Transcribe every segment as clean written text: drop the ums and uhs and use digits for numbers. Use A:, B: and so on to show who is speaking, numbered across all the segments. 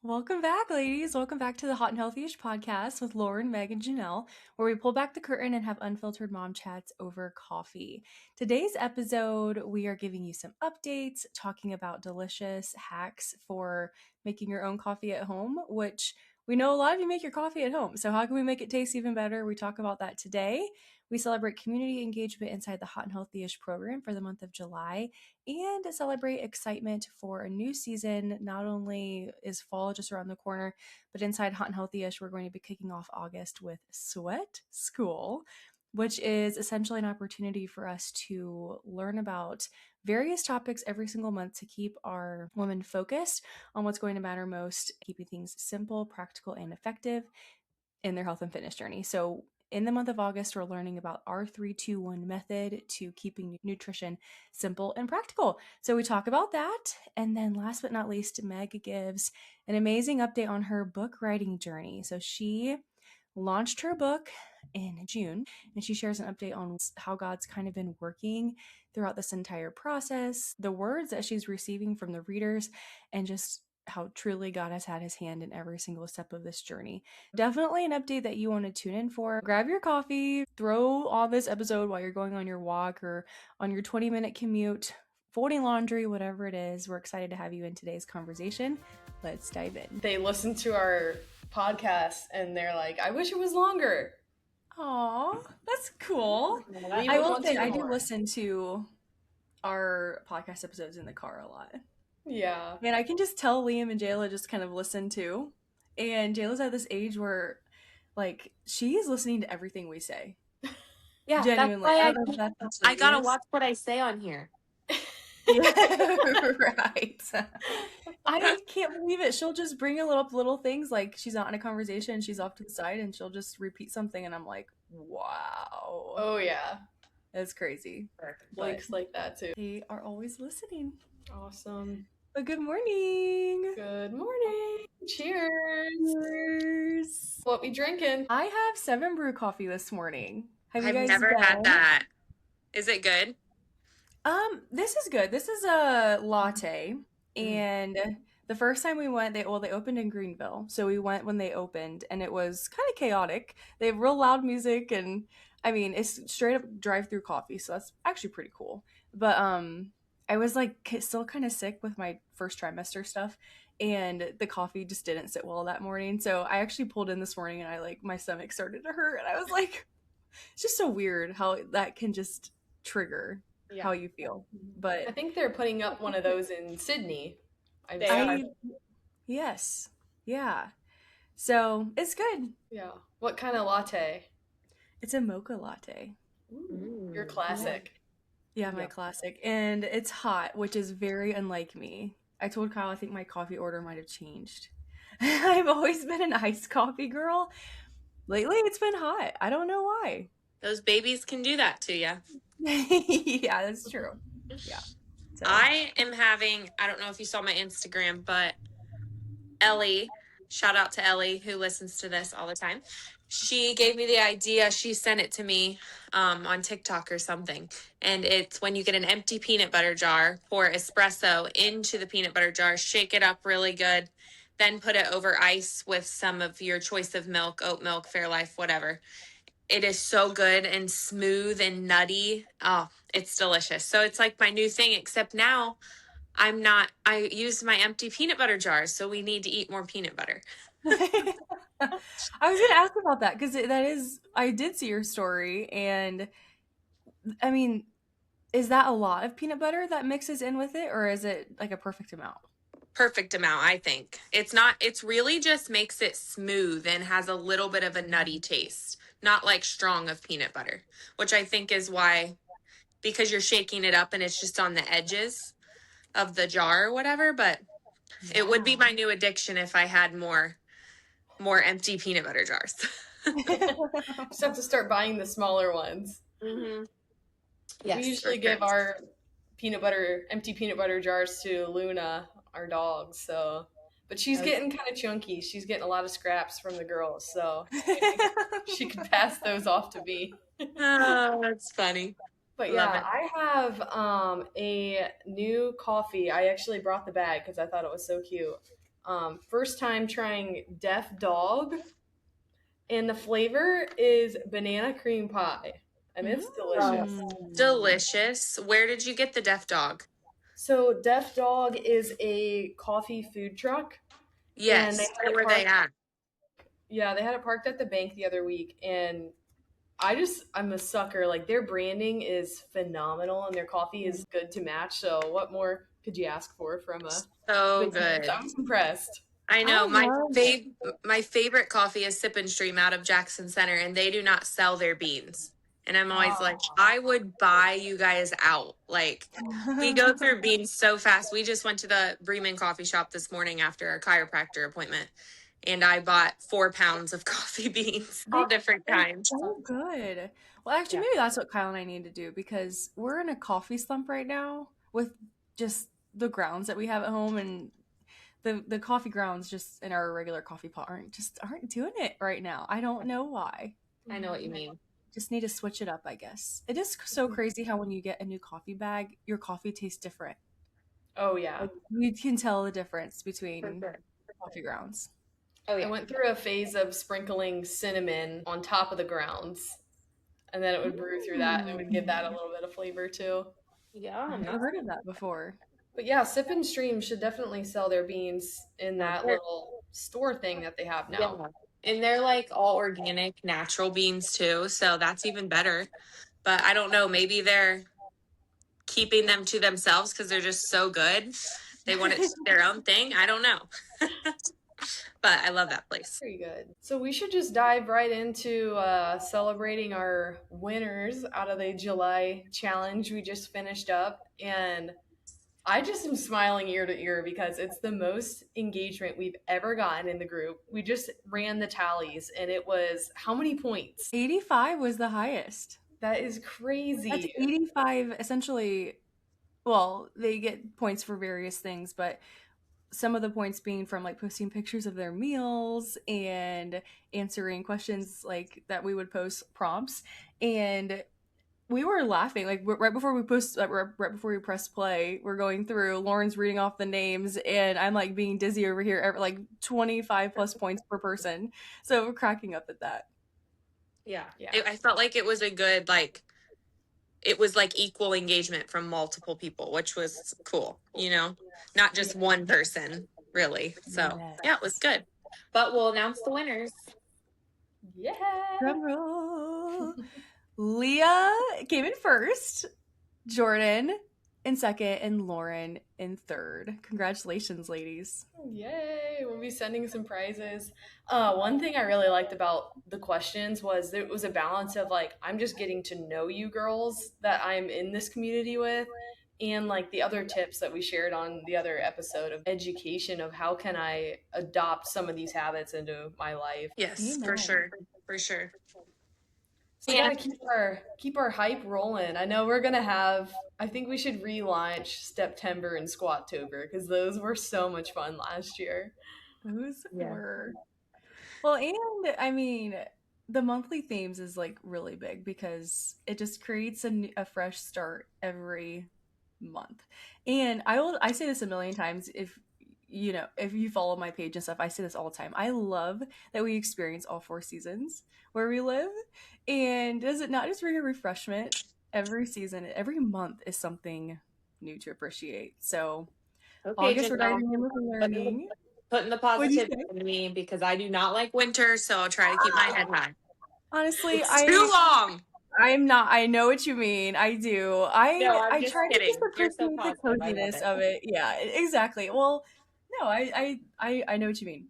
A: Welcome back, ladies. Welcome back to the Hot and Healthyish Podcast with Lauren, Meg, and Janelle, where we pull back the curtain and have unfiltered mom chats over coffee. Today's episode, we are giving you some updates, talking about delicious hacks for making your own coffee at home, which we know a lot of you make your coffee at home. So how can we make it taste even better? We talk about that today. We celebrate community engagement inside the Hot and Healthyish program for the month of July and celebrate excitement for a new season. Not only is fall just around the corner, but inside Hot and Healthyish, we're going to be kicking off August with Sweat School, which is essentially an opportunity for us to learn about various topics every single month to keep our women focused on what's going to matter most, keeping things simple, practical, and effective in their health and fitness journey. So in the month of August, we're learning about our 3-2-1 method to keeping nutrition simple and practical. So we talk about that. And then last but not least, Meg gives an amazing update on her book writing journey. So she launched her book in June, and she shares an update on how God's kind of been working throughout this entire process, the words that she's receiving from the readers, and just how truly God has had his hand in every single step of this journey. Definitely an update that you want to tune in for. Grab your coffee, throw on this episode while you're going on your walk or on your 20-minute commute, folding laundry, whatever it is. We're excited to have you in today's conversation. Let's dive in.
B: They listen to our podcast and they're like, I wish it was longer.
A: Aw, that's cool. I will say I do listen to our podcast episodes in the car a lot.
B: Yeah.
A: And I can just tell Liam and Jayla just kind of listen too. And Jayla's at this age where, like, she is listening to everything we say.
C: Yeah,
A: genuinely.
C: I gotta watch what I say on here.
A: Yeah, right. I can't believe it. She'll just bring up little things, like she's not in a conversation, she's off to the side, and she'll just repeat something, and I'm like, wow.
B: Oh, yeah.
A: That's crazy.
B: Blake's like that too.
A: They are always listening.
B: Awesome.
A: But good morning.
B: Good morning. Cheers.
A: Cheers.
B: What we drinking?
A: I have 7 Brew coffee this morning.
C: I've never had that. Is it good?
A: This is good. This is a latte, and the first time we went, they opened in Greenville, so we went when they opened, and it was kind of chaotic. They have real loud music, and I mean, it's straight up drive-through coffee, so that's actually pretty cool. But I was like still kind of sick with my first trimester stuff, and the coffee just didn't sit well that morning. So I actually pulled in this morning, and my stomach started to hurt, and I was like, it's just so weird how that can just trigger how you feel. But
B: I think they're putting up one of those in Sydney.
A: Yes. Yeah. So it's good.
B: Yeah. What kind of latte?
A: It's a mocha latte.
B: Ooh, your classic.
A: Yeah, my classic. And it's hot, which is very unlike me. I told Kyle I think my coffee order might have changed. I've always been an iced coffee girl. Lately, it's been hot. I don't know why.
C: Those babies can do that to you.
A: Yeah, that's true. Yeah. So.
C: I am having, I don't know if you saw my Instagram, but Ellie, shout out to Ellie who listens to this all the time. She gave me the idea. She sent it to me on TikTok or something. And it's when you get an empty peanut butter jar, pour espresso into the peanut butter jar, shake it up really good, then put it over ice with some of your choice of milk, oat milk, Fairlife, whatever. It is so good and smooth and nutty. Oh, it's delicious. So it's like my new thing, except now I use my empty peanut butter jars. So we need to eat more peanut butter.
A: I was going to ask about that because I did see your story, and I mean, is that a lot of peanut butter that mixes in with it, or is it like a perfect amount?
C: Perfect amount, I think. It's really just makes it smooth and has a little bit of a nutty taste, not like strong of peanut butter, which I think is why, because you're shaking it up and it's just on the edges of the jar or whatever, but it would be my new addiction if I had more empty peanut butter jars.
B: Just have to start buying the smaller ones.
C: Mm-hmm.
B: Yes, we usually give our empty peanut butter jars to Luna, our dog. So, but she's getting kind of chunky. She's getting a lot of scraps from the girls, so she could pass those off to me.
C: Oh, that's funny.
B: But yeah, I have a new coffee. I actually brought the bag because I thought it was so cute. First time trying Deaf Dog, and the flavor is banana cream pie, and it's delicious.
C: Delicious. Where did you get the Deaf Dog?
B: So Deaf Dog is a coffee food truck.
C: Yes. Where were they at?
B: Yeah, they had it parked at the bank the other week, and I'm a sucker. Like, their branding is phenomenal, and their coffee is good to match. So what more could you ask for from a
C: so good?
B: I was impressed.
C: I know. My favorite coffee is Sip and Stream out of Jackson Center, and they do not sell their beans. And I'm always like, I would buy you guys out. Like, we go through beans so fast. We just went to the Brewing coffee shop this morning after a chiropractor appointment, and I bought 4 pounds of coffee beans, all different kinds.
A: So good. Well, actually, maybe that's what Kyle and I need to do, because we're in a coffee slump right now with just the grounds that we have at home, and the coffee grounds just in our regular coffee pot aren't doing it right now. I don't know why.
C: I know what you mean.
A: Just need to switch it up, I guess. It is so crazy how when you get a new coffee bag, your coffee tastes different.
B: Oh, yeah.
A: Like, you can tell the difference between coffee grounds.
B: Oh, yeah. I went through a phase of sprinkling cinnamon on top of the grounds, and then it would brew through that, and it would give that a little bit of flavor, too.
A: Yeah, I've never heard of that before.
B: But yeah, Sip and Stream should definitely sell their beans in that little store thing that they have now.
C: Yeah. And they're like all organic, natural beans too. So that's even better. But I don't know. Maybe they're keeping them to themselves because they're just so good. They want it to be their own thing. I don't know. But I love that place.
B: Very good. So we should just dive right into celebrating our winners out of the July challenge we just finished up. And I just am smiling ear to ear because it's the most engagement we've ever gotten in the group. We just ran the tallies, and it was how many points?
A: 85 was the highest.
B: That is crazy.
A: That's 85, essentially. Well, they get points for various things, but some of the points being from like posting pictures of their meals and answering questions like that we would post prompts. And we were laughing like right before we press play. We're going through, Lauren's reading off the names, and I'm like being dizzy over here, like 25 plus points per person. So we're cracking up at that.
C: Yeah. I felt like it was a good, like, it was like equal engagement from multiple people, which was cool, you know, not just one person really. So yeah, it was good. But we'll announce the winners.
B: Yeah.
A: Drum roll. Leah came in first, Jordan in second, and Lauren in third. Congratulations, ladies.
B: Yay. We'll be sending some prizes. One thing I really liked about the questions was there was a balance of like, I'm just getting to know you girls that I'm in this community with, and like the other tips that we shared on the other episode of education of how can I adopt some of these habits into my life.
C: Yes, for sure. For sure.
B: So we gotta keep our hype rolling. I know we're gonna have. I think we should relaunch September and Squattober because those were so much fun last year.
A: Those were. Well, and I mean, the monthly themes is like really big because it just creates a fresh start every month. And I say this a million times, if you follow my page and stuff, I say this all the time. I love that we experience all 4 seasons where we live. And does it not just bring a refreshment every season? Every month is something new to appreciate. So August, we're diving in with learning.
C: Putting the positivity in me because I do not like winter, so I'll try to keep my head high.
A: Honestly,
C: it's too long.
A: I'm not. I know what you mean. I do. I try to just appreciate the coziness of it. Yeah, exactly. Well, no, I know what you mean.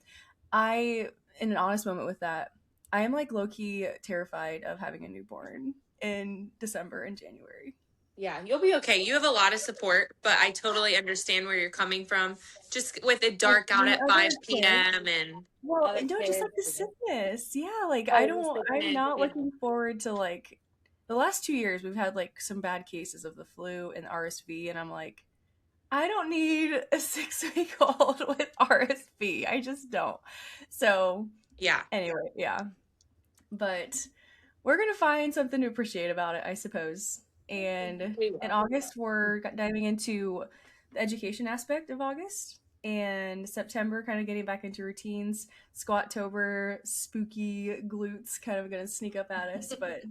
A: In an honest moment with that, I am like low-key terrified of having a newborn in December and January.
C: Yeah, you'll be okay. You have a lot of support, but I totally understand where you're coming from. Just with it dark out at 5 p.m. and
A: just like the sickness. Yeah, like I'm not looking forward to like the last 2 years we've had like some bad cases of the flu and RSV, and I'm like, I don't need a 6-week-old with RSV. I just don't. So
C: yeah.
A: Anyway, yeah. But we're gonna find something to appreciate about it, I suppose. And in August, we're diving into the education aspect of August. and September kind of getting back into routines. Squat-tober, spooky glutes kind of going to sneak up at us, but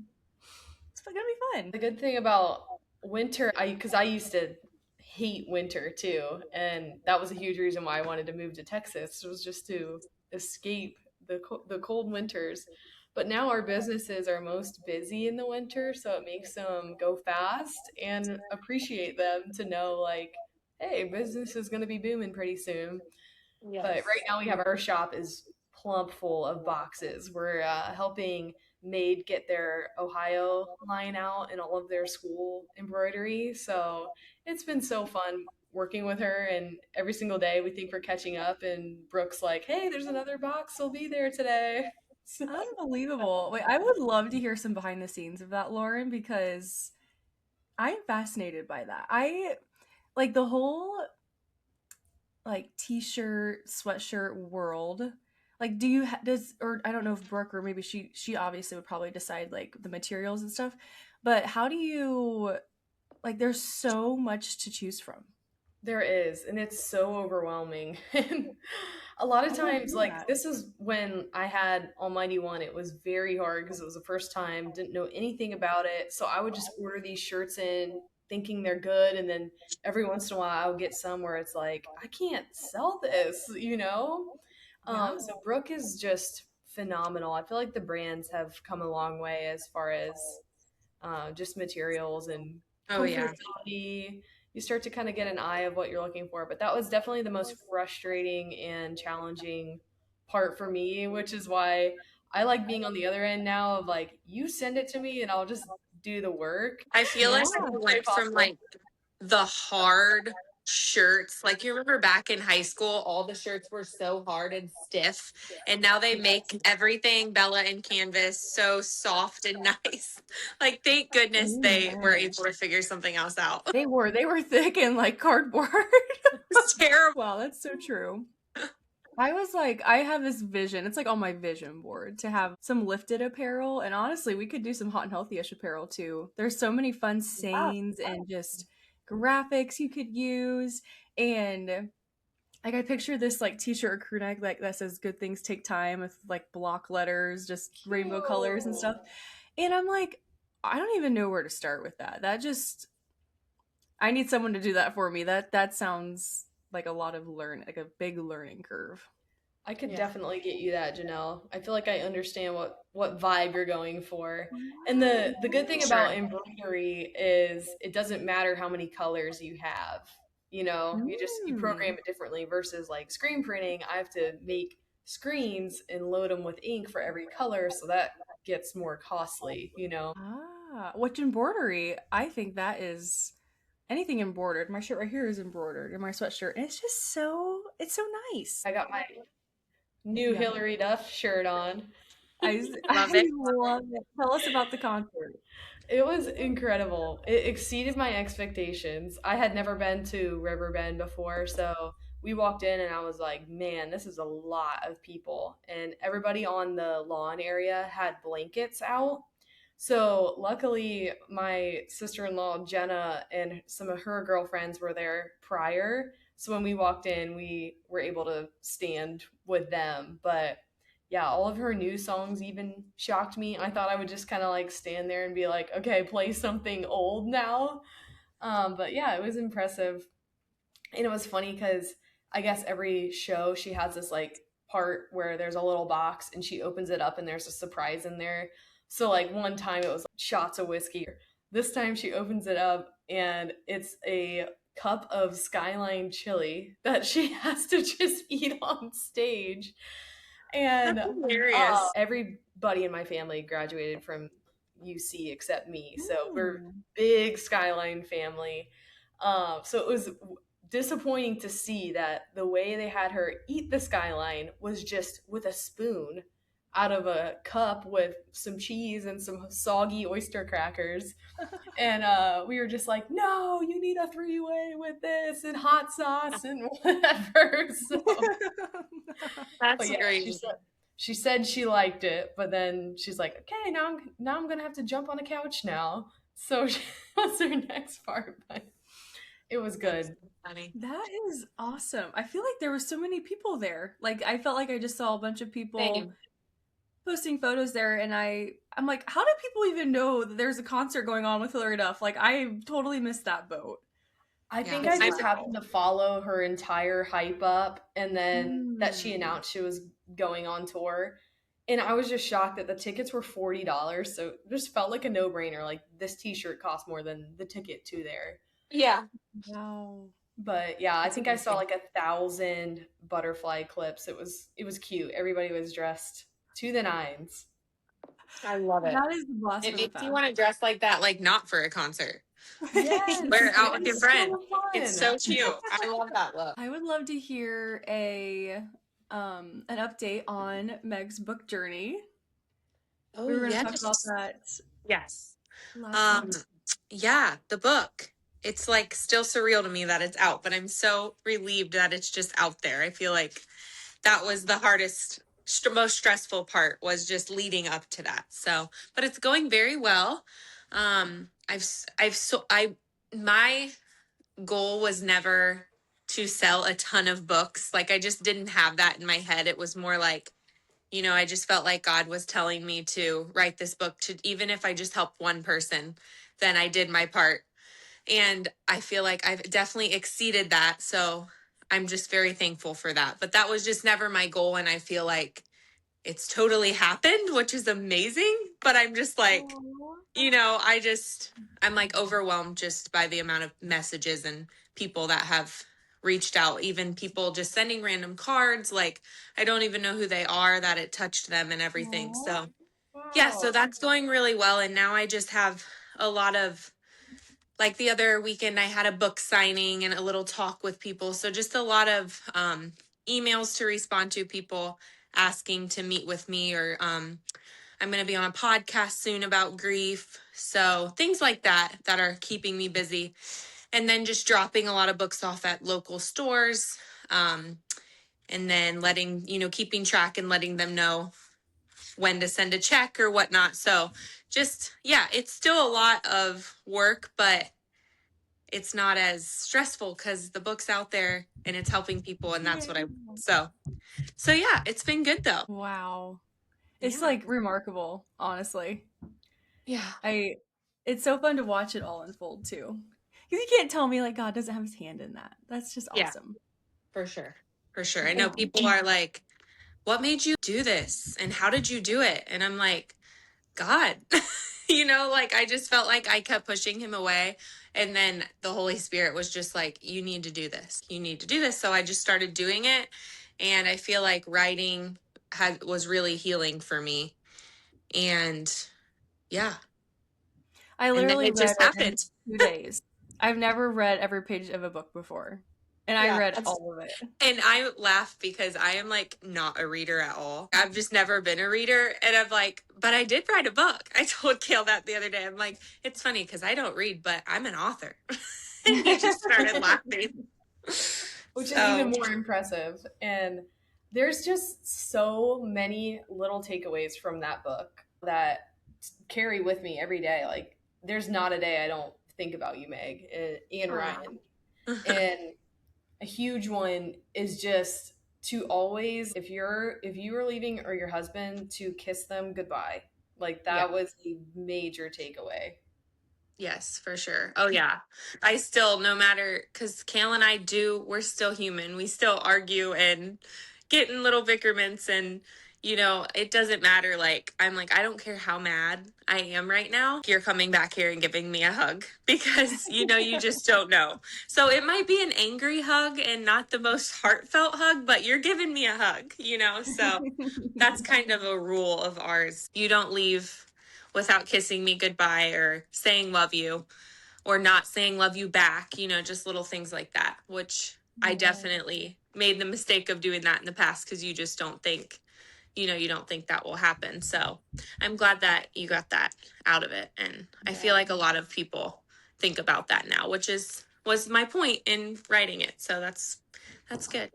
A: it's going to be fun.
B: The good thing about winter, because I used to hate winter too, and that was a huge reason why I wanted to move to Texas, was just to escape the cold winters. But now our businesses are most busy in the winter, so it makes them go fast, and appreciate them to know, like, hey, business is going to be booming pretty soon. Yes. But right now we have our shop is plump full of boxes. We're helping Maid get their Ohio line out and all of their school embroidery. So it's been so fun working with her, and every single day we think we're catching up, and Brooke's like, hey, there's another box, will be there today.
A: So. Unbelievable. Wait, I would love to hear some behind the scenes of that, Lauren, because I'm fascinated by that. I like the whole like t-shirt, sweatshirt world. Like, do you or I don't know if Brooke, or maybe she obviously would probably decide like the materials and stuff, but how do you, like, there's so much to choose from.
B: There is, and it's so overwhelming. A lot of times, like, this is when I had Almighty One, it was very hard because it was the first time, didn't know anything about it. So I would just order these shirts in thinking they're good, and then every once in a while I would get some where it's like, I can't sell this, you know? Yeah. So Brooke is just phenomenal. I feel like the brands have come a long way as far as just materials and comfortability. You start to kind of get an eye of what you're looking for. But that was definitely the most frustrating and challenging part for me, which is why I like being on the other end now of like, you send it to me and I'll just do the work.
C: I feel like I went from like the hard shirts, like you remember back in high school, all the shirts were so hard and stiff, and now they make everything Bella and Canvas so soft and nice. Like, thank goodness they were able to figure something else out.
A: They were thick and like cardboard.
C: It's terrible.
A: Wow, that's so true. I was like, I have this vision. It's like on my vision board to have some lifted apparel. And honestly, we could do some hot and healthy-ish apparel too. There's so many fun sayings and just graphics you could use. And like, I picture this like t-shirt or crew neck like that says good things take time with like block letters, just rainbow colors and stuff. And I'm like, I don't even know where to start with that. I need someone to do that for me. That sounds like a lot of like a big learning curve.
B: I could definitely get you that, Janelle. I feel like I understand what vibe you're going for. And the good thing about embroidery is it doesn't matter how many colors you have. You know, you program it differently versus like screen printing. I have to make screens and load them with ink for every color, so that gets more costly, you know.
A: Which embroidery, I think that is anything embroidered. My shirt right here is embroidered, and my sweatshirt, and it's just it's so nice.
B: I got my new Hillary Duff shirt on.
A: I love it. Tell us about the concert.
B: It was incredible. It exceeded my expectations. I had never been to Riverbend before, so we walked in and I was like, man, this is a lot of people. And everybody on the lawn area had blankets out. So luckily, my sister-in-law, Jenna, and some of her girlfriends were there prior. So when we walked in, we were able to stand with them. But yeah, all of her new songs even shocked me. I thought I would just kind of like stand there and be like, okay, play something old now. But yeah, it was impressive. And it was funny because I guess every show she has this like part where there's a little box and she opens it up and there's a surprise in there. So like one time it was shots of whiskey. This time she opens it up and it's a cup of Skyline Chili that she has to just eat on stage. And everybody in my family graduated from UC except me. So we're big Skyline family. So it was disappointing to see that the way they had her eat the Skyline was just with a spoon out of a cup with some cheese and some soggy oyster crackers. And we were just like, no, you need a 3-way with this and hot sauce and whatever. So,
C: that's great.
B: She said she liked it, but then she's like, okay, now I'm going to have to jump on the couch now. So that was her next part, but it was good.
C: funny.
A: That is awesome. I feel like there were so many people there. Like, I felt like I just saw a bunch of people posting photos there, and I'm like, how do people even know that there's a concert going on with Hillary Duff? Like, I totally missed that boat.
B: I think I just happened to follow her entire hype up, and then that she announced she was going on tour. And I was just shocked that the tickets were $40. So it just felt like a no-brainer. Like, this t-shirt cost more than the ticket to there.
C: Yeah.
A: Wow.
B: But yeah, I think I saw like 1,000 butterfly clips. It was cute. Everybody was dressed to the nines.
C: I love it.
A: That is the blast.
C: It makes you want to dress like that, like not for a concert.
B: Yes,
C: wear it out with your friend.
B: So
C: it's so cute. I love that look.
A: I would love to hear an update on Meg's book journey.
C: Oh,
A: we were going to talk about that.
C: Yes. Yeah, the book. It's like still surreal to me that it's out, but I'm so relieved that it's just out there. I feel like that was the hardest, most stressful part, was just leading up to that. So, but it's going very well. My goal was never to sell a ton of books. Like, I just didn't have that in my head. It was more like, you know, I just felt like God was telling me to write this book, to even if I just helped one person, then I did my part. And I feel like I've definitely exceeded that. So I'm just very thankful for that. But that was just never my goal. And I feel like it's totally happened, which is amazing. But I'm just like, you know, I'm like overwhelmed just by the amount of messages and people that have reached out, even people just sending random cards. Like, I don't even know who they are, that it touched them and everything. So yeah, so that's going really well. And now I just have a lot of, like the other weekend, I had a book signing and a little talk with people. So just a lot of emails to respond to, people asking to meet with me, or I'm going to be on a podcast soon about grief. So things like that are keeping me busy. And then just dropping a lot of books off at local stores. And then keeping track and letting them know when to send a check or whatnot. So just, yeah, it's still a lot of work, but it's not as stressful because the book's out there and it's helping people, and that's what I want. So yeah, it's been good though.
A: Wow. It's like remarkable, honestly.
C: Yeah.
A: It's so fun to watch it all unfold too. Because you can't tell me like God doesn't have his hand in that. That's just awesome.
C: For sure. For sure. I know people are like, what made you do this? And how did you do it? And I'm like, God, you know, like I just felt like I kept pushing him away. And then the Holy Spirit was just like, you need to do this. You need to do this. So I just started doing it. And I feel like writing was really healing for me. And yeah.
A: I literally read just happened in 2 days. I've never read every page of a book before. And I read all of it.
C: And I laugh because I am like not a reader at all. I've just never been a reader. And I'm like, but I did write a book. I told Kale that the other day. I'm like, it's funny because I don't read, but I'm an author. And he just started laughing.
B: Which is even more impressive. And there's just so many little takeaways from that book that carry with me every day. Like, there's not a day I don't think about you, Meg, and Ryan. And a huge one is just to always, if you are leaving, or your husband, to kiss them goodbye. Like, that was a major takeaway.
C: Yes, for sure. Oh yeah. I still, no matter, because Kale and I we're still human. We still argue and get in little bickerments, and you know, it doesn't matter. Like, I'm like, I don't care how mad I am right now. You're coming back here and giving me a hug, because, you know, you just don't know. So it might be an angry hug and not the most heartfelt hug, but you're giving me a hug, you know? So that's kind of a rule of ours. You don't leave without kissing me goodbye or saying love you, or not saying love you back, you know, just little things like that, which I definitely made the mistake of doing that in the past, because you just don't think, you know, you don't think that will happen. So I'm glad that you got that out of it. And I feel like a lot of people think about that now, which was my point in writing it. So that's good.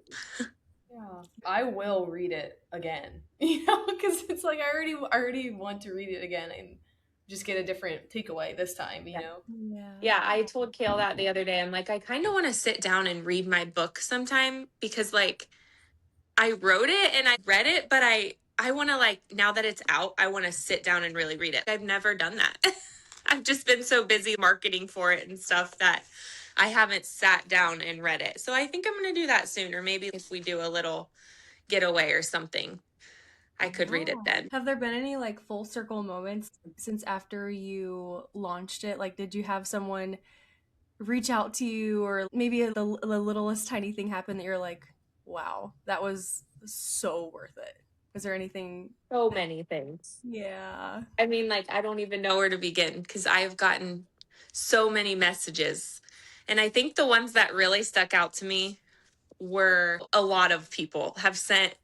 B: Yeah, I will read it again, you know, because it's like I already want to read it again. And just get a different takeaway this time, you know?
C: Yeah, I told Kale that the other day. I'm like, I kind of want to sit down and read my book sometime because like I wrote it and I read it, but I want to like, now that it's out, I want to sit down and really read it. I've never done that. I've just been so busy marketing for it and stuff that I haven't sat down and read it. So I think I'm going to do that soon, or maybe if we do a little getaway or something, I could read it then.
A: Have there been any like full circle moments since after you launched it? Like, did you have someone reach out to you, or maybe the littlest tiny thing happened that you're like, wow, that was so worth it? Is there anything?
C: So many things.
A: Yeah.
C: I mean, like, I don't even know where to begin because I have gotten so many messages. And I think the ones that really stuck out to me were a lot of people have sent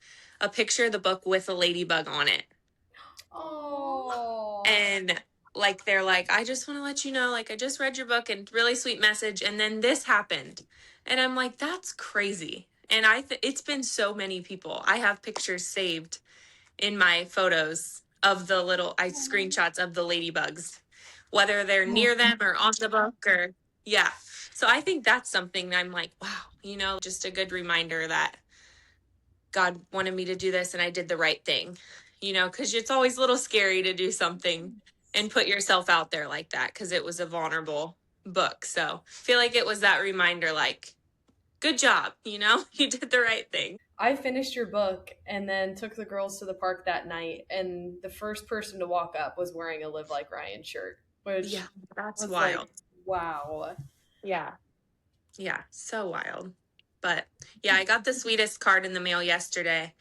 C: a picture of the book with a ladybug on it.
B: Oh.
C: And like, they're like, I just want to let you know, like, I just read your book and really sweet message. And then this happened. And I'm like, that's crazy. And it's been so many people. I have pictures saved in my photos of the screenshots of the ladybugs, whether they're near them or on the book or, yeah. So I think that's something that I'm like, wow, you know, just a good reminder that God wanted me to do this and I did the right thing, you know, because it's always a little scary to do something and put yourself out there like that because it was a vulnerable book. So I feel like it was that reminder, like, good job, you know, you did the right thing.
B: I finished your book and then took the girls to the park that night, and the first person to walk up was wearing a Live Like Ryan shirt, which
C: that's wild.
B: Like, wow.
C: Yeah, so wild. But yeah, I got the sweetest card in the mail yesterday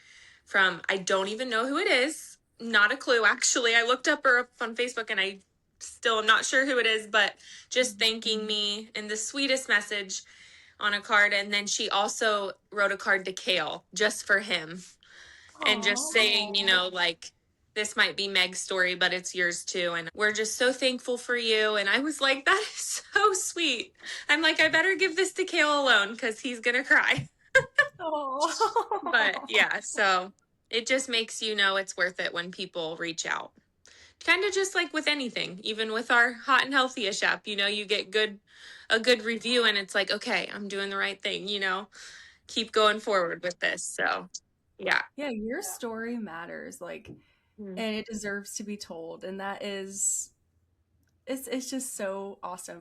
C: from, I don't even know who it is. Not a clue, actually. I looked up her up on Facebook and I still am not sure who it is, but just thanking me in the sweetest message on a card. And then she also wrote a card to Kale just for him. Aww. And just saying, you know, like, this might be Meg's story, but it's yours too. And we're just so thankful for you. And I was like, that is so sweet. I'm like, I better give this to Kale alone because he's going to cry. But yeah, so it just makes you know it's worth it when people reach out. Kind of just like with anything, even with our Hot and Healthyish app, you know, you get a good review and it's like, okay, I'm doing the right thing, you know, keep going forward with this. So yeah.
A: Yeah, your story matters, like, and it deserves to be told. And that is, it's just so awesome.